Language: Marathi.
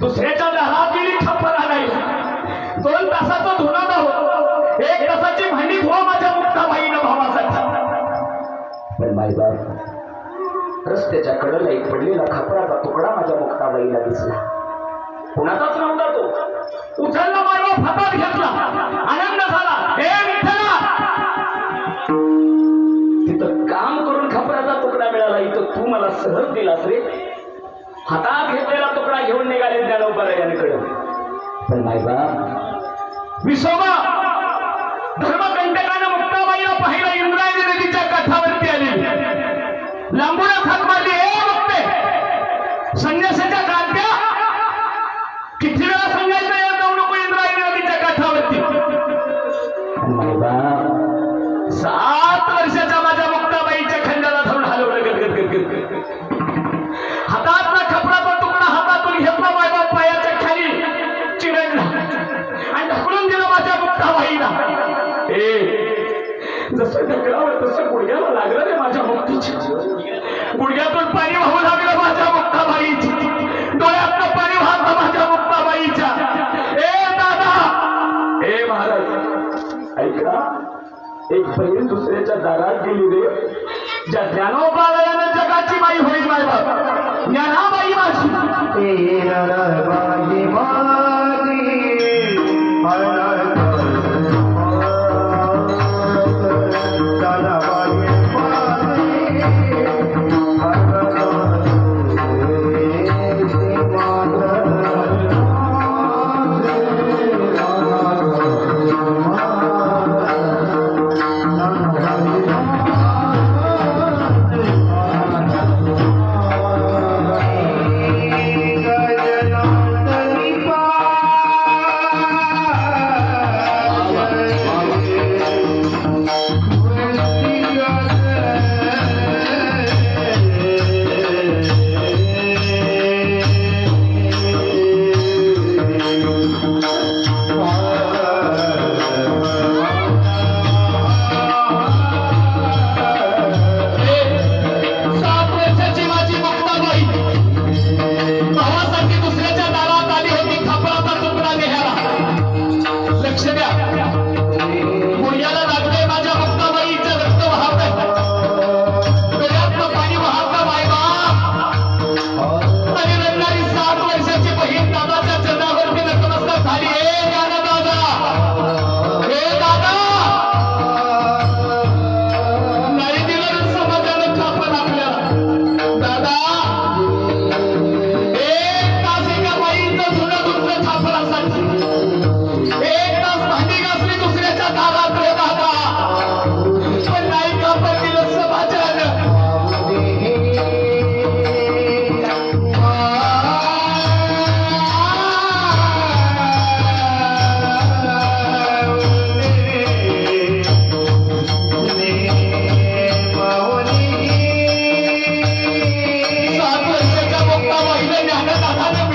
दुसऱ्याच्या दारात गेली खप्पर आणायला 2 तासाचं धुणं नव्हतं 1 तासाची भांडी धुवा माझ्या मुक्ताबाईनं भावासाठी. पण मायबाप रस्त्याच्या कडेला एक पडलेला खपराचा तुकडा माझ्या मुक्ताबाईला दिसला. कुणाचाच नव्हता तो. उचलला मायबाप हातात घेतला आनंद झाला. हे विठ्ठला तिथं काम करून खपराचा तुकडा मिळाला इथं तू मला सहज दिलास रे. हातात घेतलेला तुकडा घेऊन निघाले ज्ञानोबरायांकडे. पण मायबाप विसोबा धर्मकंटकानं मुक्ताबाईला पाहिलं इंद्रायणी नदीच्या काठावरती आली. लांबूनच हात मारली. हे बघते संन्यासाच्या गाद्या किती वेळा सांगायचं या जाऊ नको इंद्रायणी नदीच्या काठावरती. मायबाप 7 वर्षाच्या माझ्या मुक्ताबाईच्या खंडाला धरून हलवलं गदगद. हातातला खपराचा तुकडा हातातून घेतला मायबाप पायाच्या खाली चिरडला आणि ढकलून दिलं माझ्या मुक्ताबाईला. जसं ढकलावं तसं गुडघ्याला लागलं रे माझ्या मुक्तीची. गुडघ्यातून पाणी वाहू लागलं माझ्या मुक्ताबाईची. डोळ्यातलं पाणी वाहतं माझ्या मुक्ताबाईच्या. दादा हे महाराज ऐका. एक बहीण दुसऱ्याच्या दारात गेली रे. ज्या ज्ञानोबाळयानं जगाची बाई होईल मायबाप ज्ञानाबाई माझी. ज्ञानदाता